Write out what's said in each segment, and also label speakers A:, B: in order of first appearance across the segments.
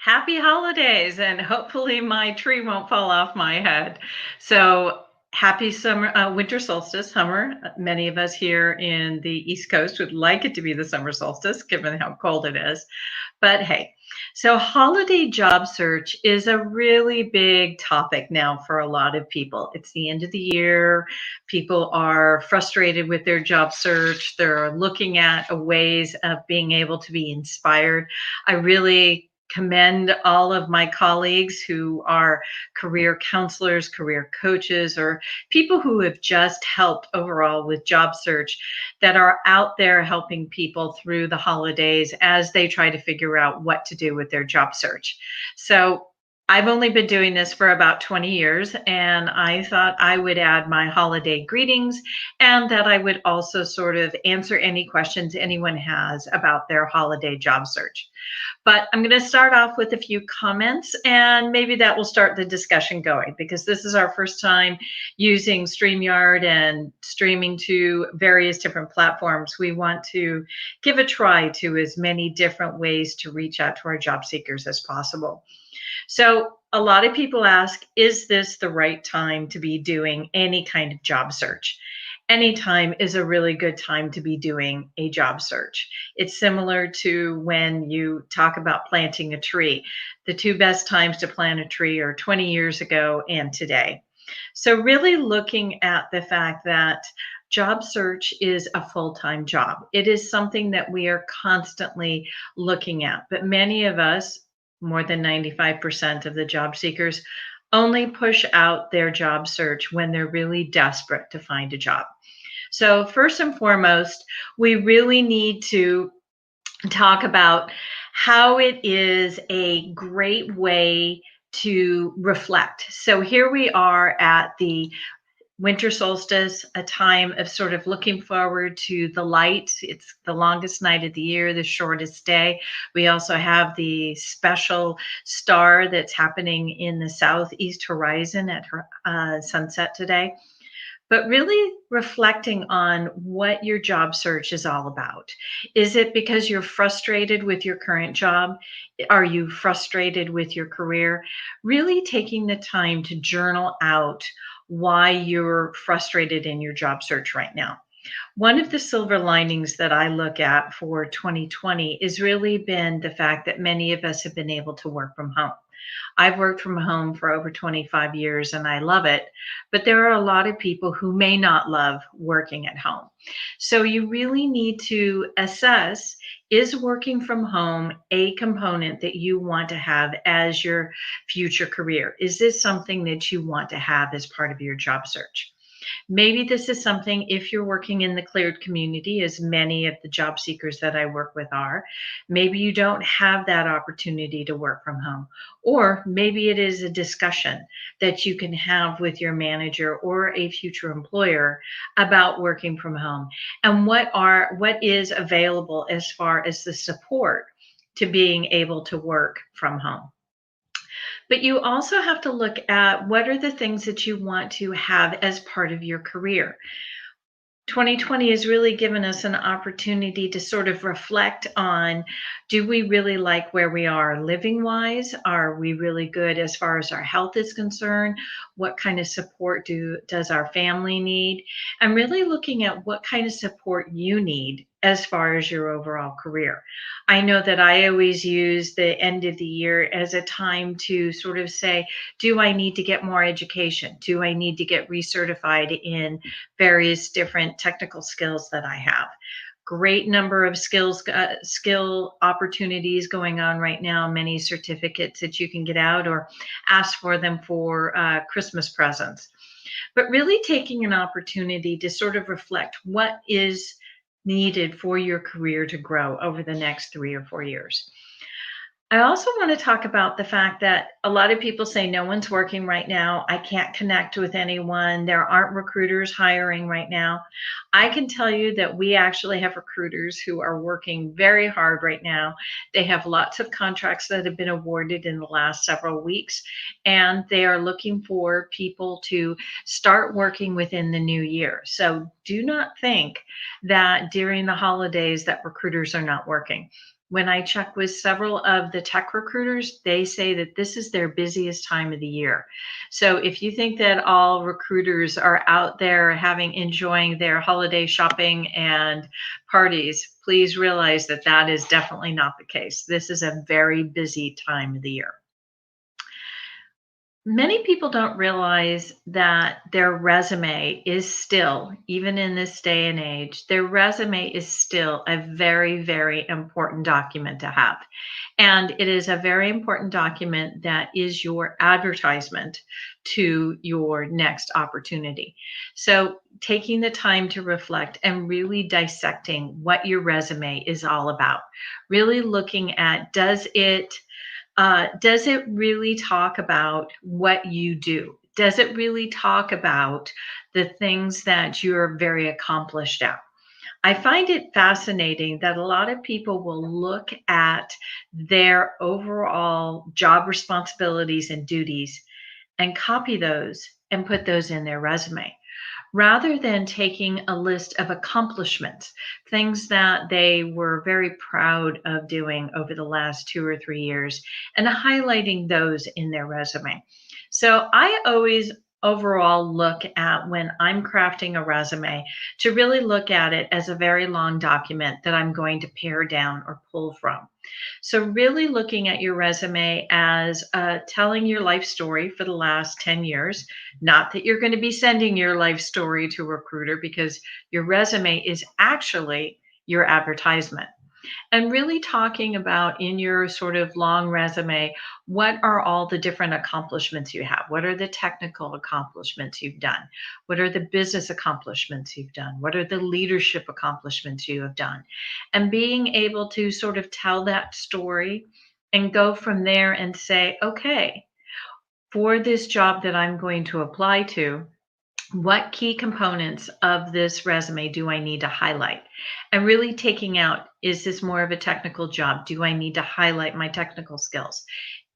A: Happy holidays, and hopefully my tree won't fall off my head. So, happy summer, winter solstice, summer. Many of us here in the East Coast would like it to be the summer solstice, given how cold it is. But hey, so holiday job search is a really big topic now for a lot of people. It's the end of the year. People are frustrated with their job search. They're looking at ways of being able to be inspired. I really commend all of my colleagues who are career counselors, career coaches, or people who have just helped overall with job search that are out there helping people through the holidays as they try to figure out what to do with their job search. So I've only been doing this for about 20 years, and I thought I would add my holiday greetings and that I would also sort of answer any questions anyone has about their holiday job search. But I'm going to start off with a few comments, and maybe that will start the discussion going because this is our first time using StreamYard and streaming to various different platforms. We want to give a try to as many different ways to reach out to our job seekers as possible. So, a lot of people ask, is this the right time to be doing any kind of job search? Any time is a really good time to be doing a job search. It's similar to when you talk about planting a tree. The two best times to plant a tree are 20 years ago and today. So, really looking at the fact that job search is a full time job, it is something that we are constantly looking at. But many of us, more than 95% of the job seekers, only push out their job search when they're really desperate to find a job. So, first and foremost, we really need to talk about how it is a great way to reflect. So, here we are at the winter solstice, a time of sort of looking forward to the light. It's the longest night of the year, the shortest day. We also have the special star that's happening in the southeast horizon at sunset today. But really reflecting on what your job search is all about. Is it because you're frustrated with your current job? Are you frustrated with your career? Really taking the time to journal out why you're frustrated in your job search right now. One of the silver linings that I look at for 2020 has really been the fact that many of us have been able to work from home. I've worked from home for over 25 years and I love it, but there are a lot of people who may not love working at home. So you really need to assess, is working from home a component that you want to have as your future career? Is this something that you want to have as part of your job search? Maybe this is something, if you're working in the cleared community, as many of the job seekers that I work with are, maybe you don't have that opportunity to work from home. Or maybe it is a discussion that you can have with your manager or a future employer about working from home and what is available as far as the support to being able to work from home. But you also have to look at what are the things that you want to have as part of your career. 2020 has really given us an opportunity to sort of reflect on, do we really like where we are living wise? Are we really good as far as our health is concerned? What kind of support does our family need? And really looking at what kind of support you need as far as your overall career. I know that I always use the end of the year as a time to sort of say, do I need to get more education? Do I need to get recertified in various different technical skills that I have? Great number of skill opportunities going on right now, many certificates that you can get out or ask for them for Christmas presents. But really taking an opportunity to sort of reflect what is needed for your career to grow over the next 3 or 4 years. I also want to talk about the fact that a lot of people say no one's working right now. I can't connect with anyone. There aren't recruiters hiring right now. I can tell you that we actually have recruiters who are working very hard right now. They have lots of contracts that have been awarded in the last several weeks, and they are looking for people to start working within the new year. So do not think that during the holidays that recruiters are not working. When I check with several of the tech recruiters, they say that this is their busiest time of the year. So if you think that all recruiters are out there enjoying their holiday shopping and parties, please realize that that is definitely not the case. This is a very busy time of the year. Many people don't realize that their resume is still, even in this day and age, their resume is still a very, very important document to have. And it is a very important document that is your advertisement to your next opportunity. So, taking the time to reflect and really dissecting what your resume is all about, really looking at does it really talk about what you do? Does it really talk about the things that you're very accomplished at? I find it fascinating that a lot of people will look at their overall job responsibilities and duties and copy those and put those in their resume rather than taking a list of accomplishments, things that they were very proud of doing over the last 2 or 3 years, and highlighting those in their resume. So I always overall look at when I'm crafting a resume to really look at it as a very long document that I'm going to pare down or pull from. So, really looking at your resume as telling your life story for the last 10 years, not that you're going to be sending your life story to a recruiter because your resume is actually your advertisement. And really talking about in your sort of long resume, what are all the different accomplishments you have? What are the technical accomplishments you've done? What are the business accomplishments you've done? What are the leadership accomplishments you have done? And being able to sort of tell that story and go from there and say, okay, for this job that I'm going to apply to, what key components of this resume do I need to highlight? And really taking out, is this more of a technical job? Do I need to highlight my technical skills?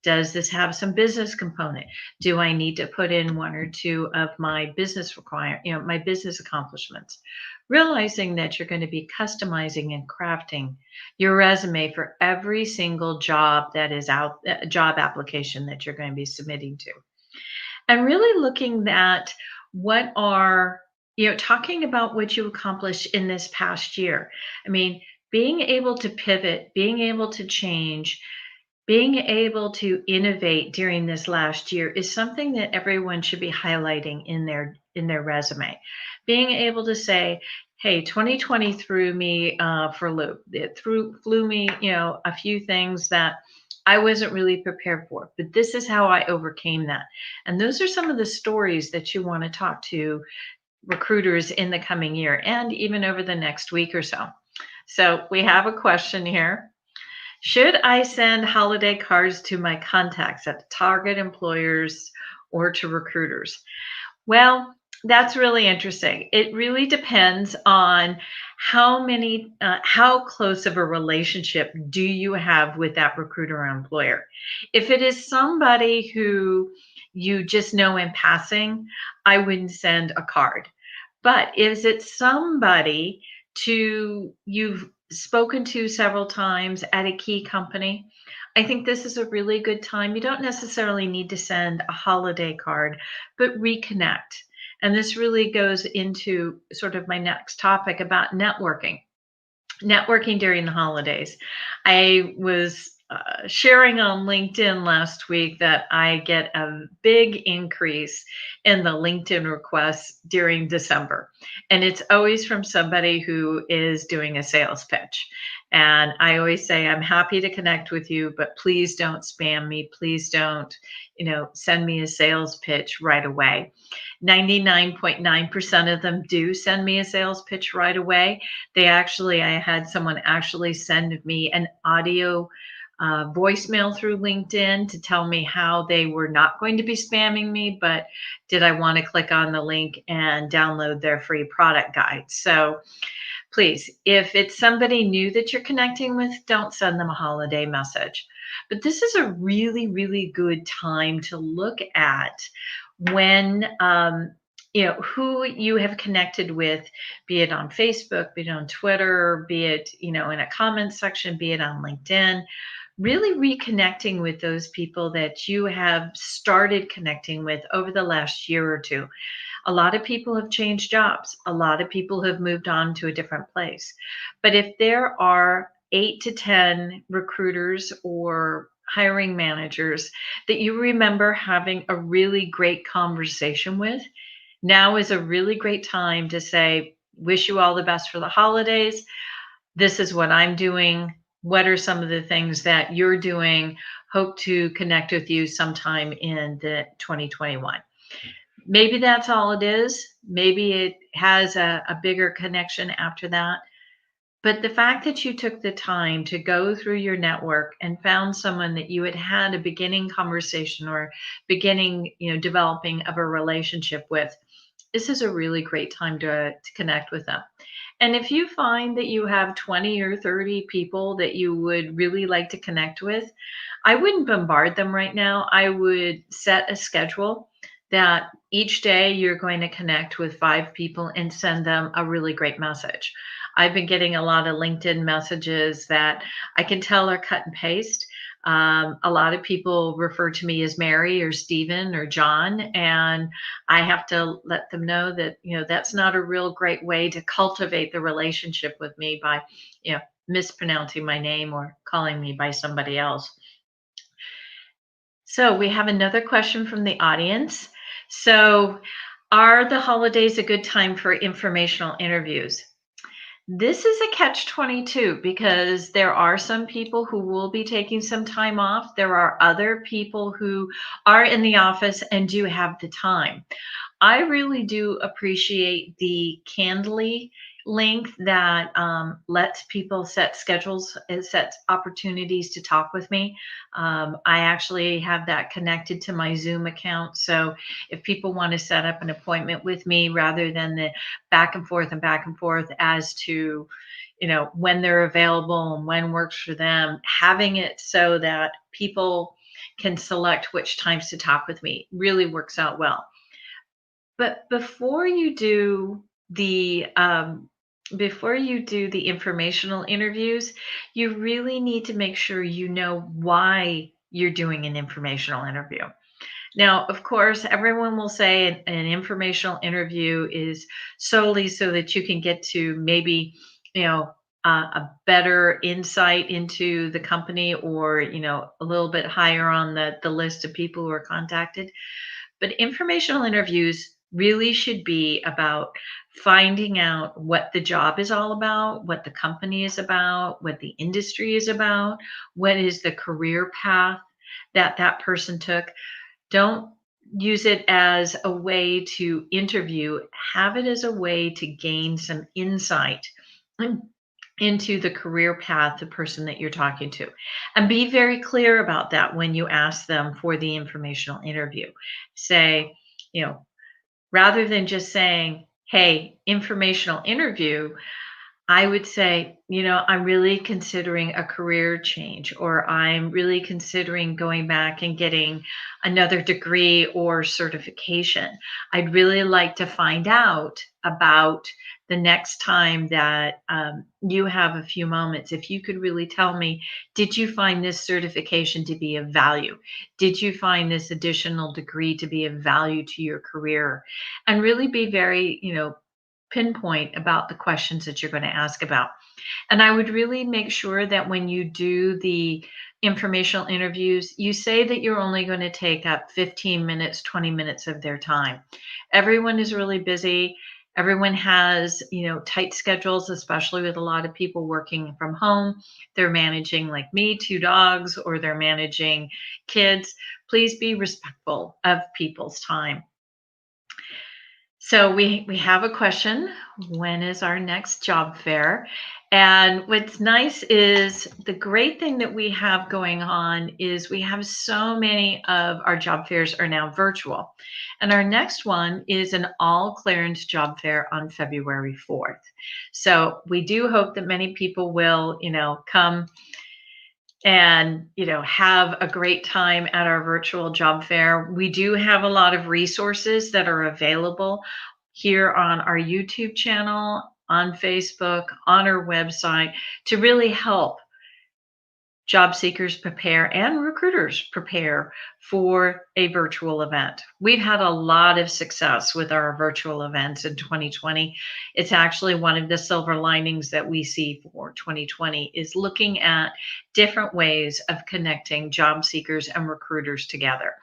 A: Does this have some business component? Do I need to put in one or two of my my business accomplishments? Realizing that you're going to be customizing and crafting your resume for every single job that is out, job application that you're going to be submitting to. And really looking at what are, talking about what you accomplished in this past year. I mean, being able to pivot, being able to change, being able to innovate during this last year is something that everyone should be highlighting in their resume. Being able to say, "Hey, 2020 threw me for a loop. It flew me, a few things that I wasn't really prepared for, but this is how I overcame that." And those are some of the stories that you want to talk to recruiters in the coming year and even over the next week or so. So we have a question here. Should I send holiday cards to my contacts at target employers or to recruiters? Well, that's really interesting. It really depends on how close of a relationship do you have with that recruiter or employer. If it is somebody who you just know in passing, I wouldn't send a card. But is it somebody you've spoken to several times at a key company? I think this is a really good time. You don't necessarily need to send a holiday card, but reconnect. And this really goes into sort of my next topic about networking during the holidays. I was sharing on LinkedIn last week that I get a big increase in the LinkedIn requests during December. And it's always from somebody who is doing a sales pitch. And I always say, I'm happy to connect with you, but please don't spam me. Please don't, send me a sales pitch right away. 99.9% of them do send me a sales pitch right away. I had someone actually send me an audio voicemail through LinkedIn to tell me how they were not going to be spamming me, but did I want to click on the link and download their free product guide? So please, if it's somebody new that you're connecting with, don't send them a holiday message. But this is a really, really good time to look at when who you have connected with, be it on Facebook, be it on Twitter, be it, in a comment section, be it on LinkedIn, really reconnecting with those people that you have started connecting with over the last year or two. A lot of people have changed jobs. A lot of people have moved on to a different place. But if there are 8 to 10 recruiters or hiring managers that you remember having a really great conversation with, now is a really great time to say, wish you all the best for the holidays. This is what I'm doing. What are some of the things that you're doing? Hope to connect with you sometime in the 2021. Maybe that's all it is. Maybe it has a bigger connection after that. But the fact that you took the time to go through your network and found someone that you had a beginning conversation or beginning, developing of a relationship with, this is a really great time to connect with them. And if you find that you have 20 or 30 people that you would really like to connect with, I wouldn't bombard them right now. I would set a schedule that each day you're going to connect with 5 people and send them a really great message. I've been getting a lot of LinkedIn messages that I can tell are cut and paste. A lot of people refer to me as Mary or Stephen or John, and I have to let them know that, that's not a real great way to cultivate the relationship with me by, mispronouncing my name or calling me by somebody else. So we have another question from the audience. So, are the holidays a good time for informational interviews? This is a catch 22 because there are some people who will be taking some time off. There are other people who are in the office and do have the time. I really do appreciate the Candly link that lets people set schedules. It sets opportunities to talk with me. I actually have that connected to my Zoom account. So if people want to set up an appointment with me rather than the back and forth as to, when they're available and when works for them, having it so that people can select which times to talk with me really works out well. But before you do the informational interviews, you really need to make sure you know why you're doing an informational interview. Now, of course, everyone will say an informational interview is solely so that you can get to maybe, a better insight into the company or, a little bit higher on the list of people who are contacted. But informational interviews really should be about finding out what the job is all about, what the company is about, what the industry is about, what is the career path that that person took. Don't use it as a way to interview, have it as a way to gain some insight into the career path the person that you're talking to, and be very clear about that when you ask them for the informational interview. Say, rather than just saying, hey, informational interview, I would say, I'm really considering a career change, or I'm really considering going back and getting another degree or certification. I'd really like to find out about the next time that you have a few moments. If you could really tell me, did you find this certification to be of value? Did you find this additional degree to be of value to your career? And really be very, pinpoint about the questions that you're going to ask about. And I would really make sure that when you do the informational interviews, you say that you're only going to take up 15 minutes, 20 minutes of their time. Everyone is really busy. Everyone has, tight schedules, especially with a lot of people working from home. They're managing, like me, 2 dogs, or they're managing kids. Please be respectful of people's time. So we have a question. When is our next job fair? And what's nice is the great thing that we have going on is we have so many of our job fairs are now virtual. And our next one is an all clearance job fair on February 4th. So we do hope that many people will, come and have a great time at our virtual job fair. We do have a lot of resources that are available here on our YouTube channel, on Facebook, on our website, to really help job seekers prepare and recruiters prepare for a virtual event. We've had a lot of success with our virtual events in 2020. It's actually one of the silver linings that we see for 2020 is looking at different ways of connecting job seekers and recruiters together.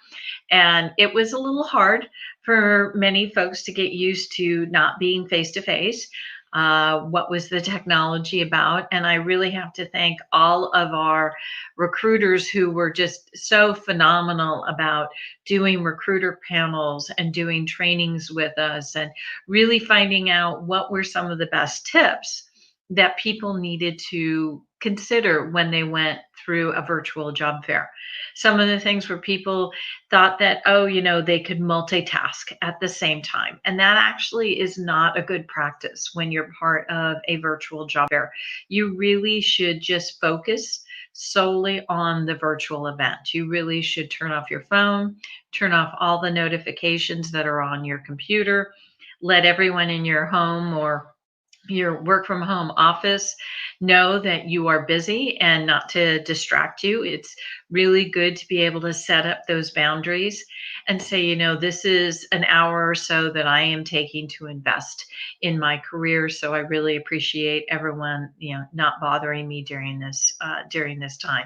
A: And it was a little hard for many folks to get used to not being face to face. What was the technology about? And I really have to thank all of our recruiters who were just so phenomenal about doing recruiter panels and doing trainings with us and really finding out what were some of the best tips that people needed to consider when they went through a virtual job fair. Some of the things where people thought that, oh, they could multitask at the same time. And that actually is not a good practice when you're part of a virtual job fair. You really should just focus solely on the virtual event. You really should turn off your phone, turn off all the notifications that are on your computer, let everyone in your home or your work from home office know that you are busy and not to distract you. It's really good to be able to set up those boundaries and say, this is an hour or so that I am taking to invest in my career. So I really appreciate everyone, not bothering me during this time.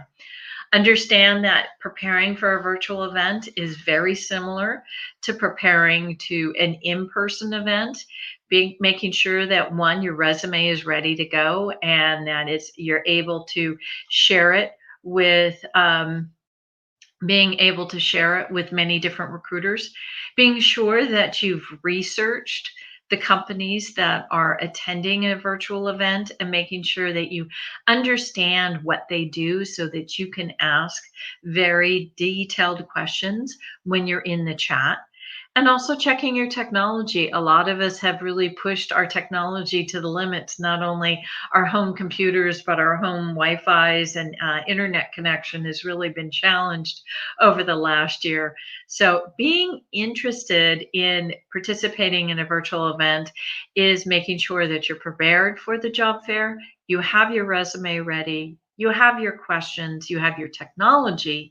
A: Understand that preparing for a virtual event is very similar to preparing to an in-person event. Making sure that one, your resume is ready to go and that you're able to share it with being able to share it with many different recruiters, being sure that you've researched the companies that are attending a virtual event and making sure that you understand what they do so that you can ask very detailed questions when you're in the chat. And also checking your technology. A lot of us have really pushed our technology to the limits, not only our home computers, but our home Wi-Fi's and internet connection has really been challenged over the last year. So being interested in participating in a virtual event is making sure that you're prepared for the job fair, you have your resume ready, you have your questions, you have your technology,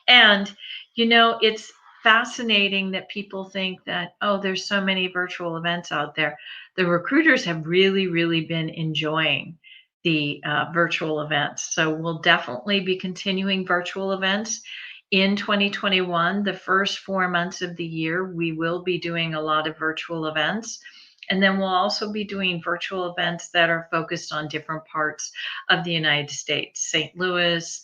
A: and it's fascinating that people think that, oh, there's so many virtual events out there. The recruiters have really, really been enjoying the virtual events. So we'll definitely be continuing virtual events in 2021. The first 4 months of the year, we will be doing a lot of virtual events. And then we'll also be doing virtual events that are focused on different parts of the United States, St. Louis,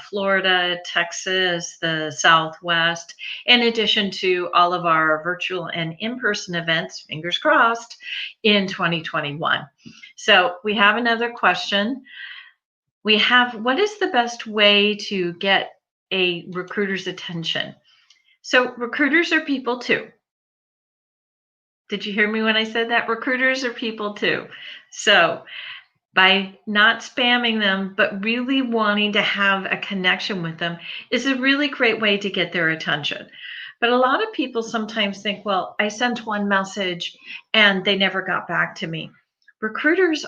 A: Florida, Texas, the Southwest, in addition to all of our virtual and in-person events, fingers crossed, in 2021. So we have another question. What is the best way to get a recruiter's attention? So recruiters are people too. Did you hear me when I said that? Recruiters are people too. So by not spamming them, but really wanting to have a connection with them is a really great way to get their attention. But a lot of people sometimes think, well, I sent one message and they never got back to me. Recruiters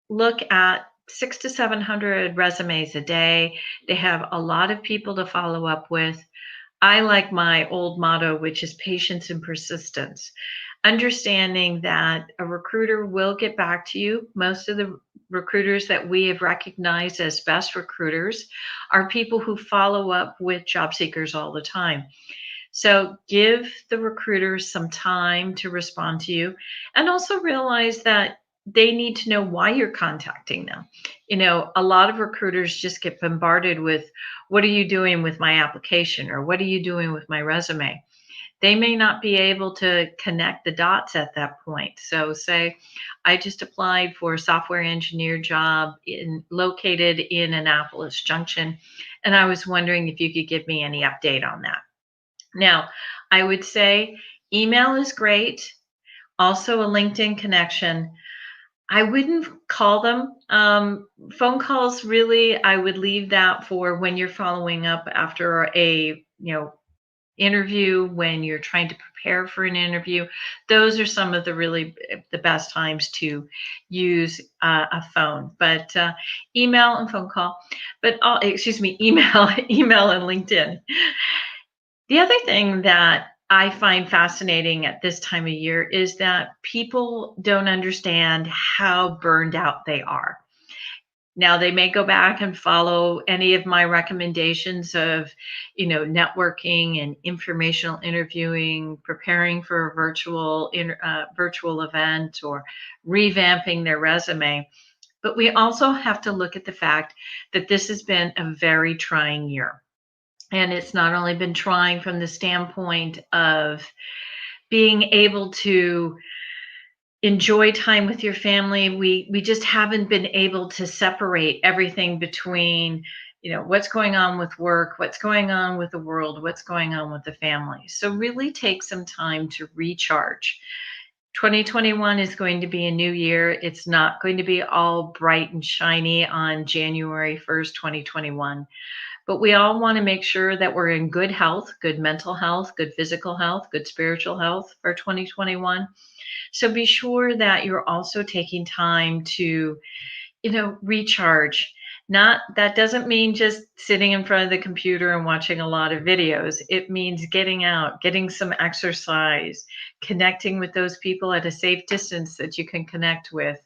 A: look at 600 to 700 resumes a day. They have a lot of people to follow up with. I like my old motto, which is patience and persistence. Understanding that a recruiter will get back to you. Most of the recruiters that we have recognized as best recruiters are people who follow up with job seekers all the time. So give the recruiters some time to respond to you, and also realize that they need to know why you're contacting them. A lot of recruiters just get bombarded with, what are you doing with my application? Or what are you doing with my resume? They may not be able to connect the dots at that point. So say, I just applied for a software engineer job located in Annapolis Junction, and I was wondering if you could give me any update on that. Now, I would say email is great, also a LinkedIn connection. I wouldn't call them. Phone calls, really, I would leave that for when you're following up after interview, when you're trying to prepare for an interview. Those are some of the really the best times to use a phone, but email and phone call, excuse me, email, email and LinkedIn. The other thing that I find fascinating at this time of year is that people don't understand how burned out they are. Now they may go back and follow any of my recommendations of, networking and informational interviewing, preparing for a virtual event, or revamping their resume. But we also have to look at the fact that this has been a very trying year. And it's not only been trying from the standpoint of being able to enjoy time with your family. We just haven't been able to separate everything between, what's going on with work, what's going on with the world, what's going on with the family. So really take some time to recharge. 2021 is going to be a new year. It's not going to be all bright and shiny on January 1st, 2021. But we all want to make sure that we're in good health, good mental health, good physical health, good spiritual health for 2021. So be sure that you're also taking time to, recharge. Not that doesn't mean just sitting in front of the computer and watching a lot of videos. It means getting out, getting some exercise, connecting with those people at a safe distance that you can connect with,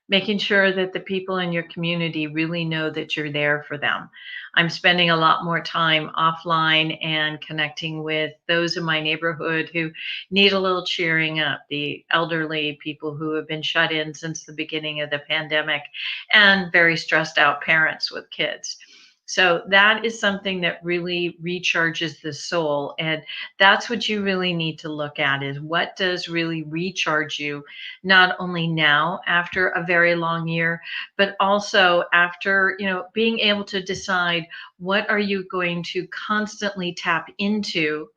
A: making sure that the people in your community really know that you're there for them. I'm spending a lot more time offline and connecting with those in my neighborhood who need a little cheering up, the elderly, people who have been shut in since the beginning of the pandemic, and very stressed out parents with kids. So that is something that really recharges the soul. And that's what you really need to look at, is what does really recharge you, not only now after a very long year, but also after, being able to decide what are you going to constantly tap into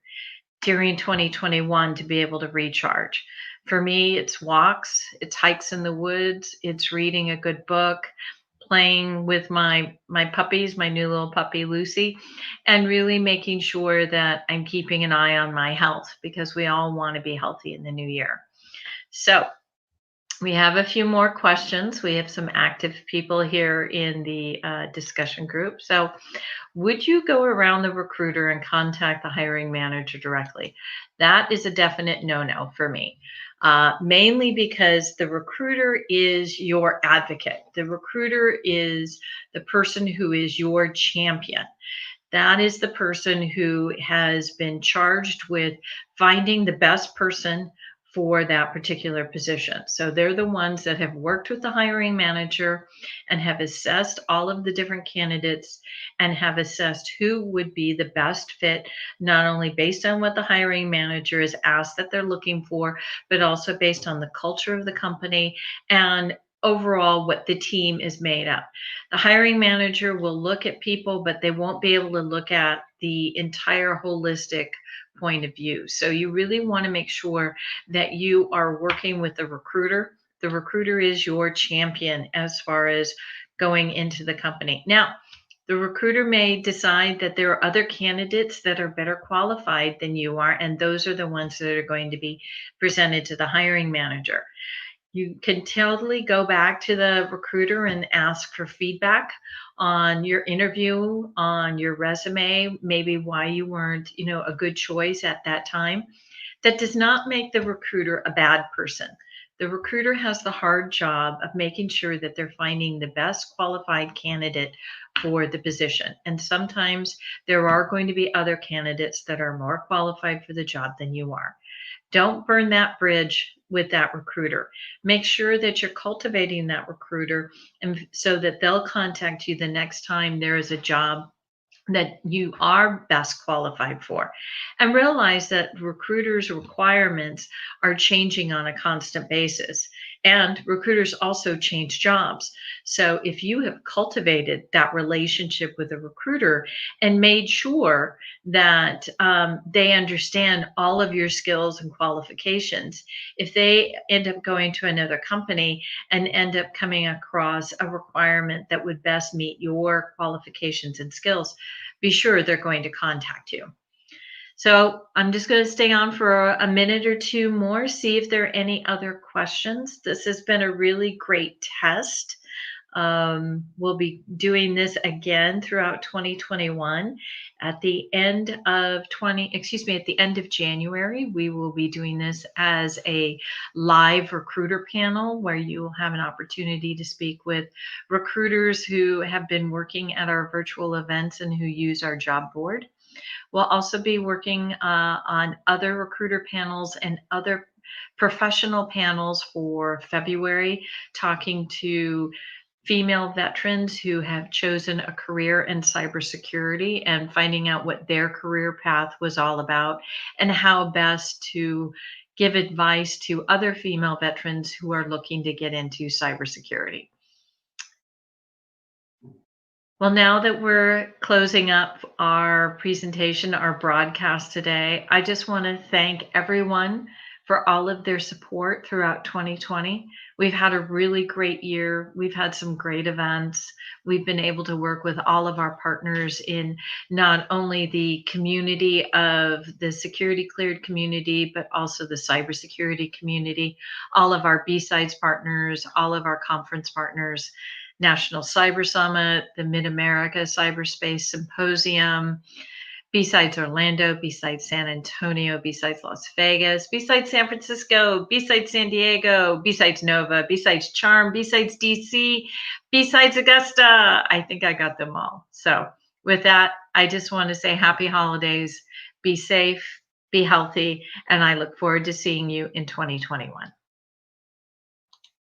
A: during 2021 to be able to recharge. For me, it's walks, it's hikes in the woods, it's reading a good book, playing with my puppies, my new little puppy Lucy, and really making sure that I'm keeping an eye on my health, because we all want to be healthy in the new year. So, we have a few more questions. We have some active people here in the discussion group. So, would you go around the recruiter and contact the hiring manager directly? That is a definite no-no for me. Mainly because the recruiter is your advocate. The recruiter is the person who is your champion. That is the person who has been charged with finding the best person for that particular position. So they're the ones that have worked with the hiring manager and have assessed all of the different candidates and have assessed who would be the best fit, not only based on what the hiring manager has asked that they're looking for, but also based on the culture of the company and overall what the team is made up. The hiring manager will look at people, but they won't be able to look at the entire holistic point of view. So you really want to make sure that you are working with the recruiter. The recruiter is your champion as far as going into the company. Now, the recruiter may decide that there are other candidates that are better qualified than you are, and those are the ones that are going to be presented to the hiring manager. You can totally go back to the recruiter and ask for feedback on your interview, on your resume, maybe why you weren't, a good choice at that time. That does not make the recruiter a bad person. The recruiter has the hard job of making sure that they're finding the best qualified candidate for the position. And sometimes there are going to be other candidates that are more qualified for the job than you are. Don't burn that bridge with that recruiter. Make sure that you're cultivating that recruiter, and so that they'll contact you the next time there is a job that you are best qualified for. And realize that recruiters' requirements are changing on a constant basis. And recruiters also change jobs. So if you have cultivated that relationship with a recruiter and made sure that they understand all of your skills and qualifications, if they end up going to another company and end up coming across a requirement that would best meet your qualifications and skills, be sure they're going to contact you. So I'm just going to stay on for a minute or two more, see if there are any other questions. This has been a really great test. We'll be doing this again throughout 2021. At the end of at the end of January, we will be doing this as a live recruiter panel where you will have an opportunity to speak with recruiters who have been working at our virtual events and who use our job board. We'll also be working on other recruiter panels and other professional panels for February, talking to female veterans who have chosen a career in cybersecurity and finding out what their career path was all about and how best to give advice to other female veterans who are looking to get into cybersecurity. Well, now that we're closing up our presentation, our broadcast today, I just want to thank everyone for all of their support throughout 2020. We've had a really great year. We've had some great events. We've been able to work with all of our partners in not only the community of the security cleared community, but also the cybersecurity community, all of our B-Sides partners, all of our conference partners. National Cyber Summit, the Mid America Cyberspace Symposium, B-Sides Orlando, B-Sides San Antonio, B-Sides Las Vegas, B-Sides San Francisco, B-Sides San Diego, B-Sides Nova, B-Sides Charm, B-Sides DC, B-Sides Augusta. I think I got them all. So with that, I just want to say happy holidays, be safe, be healthy, and I look forward to seeing you in 2021.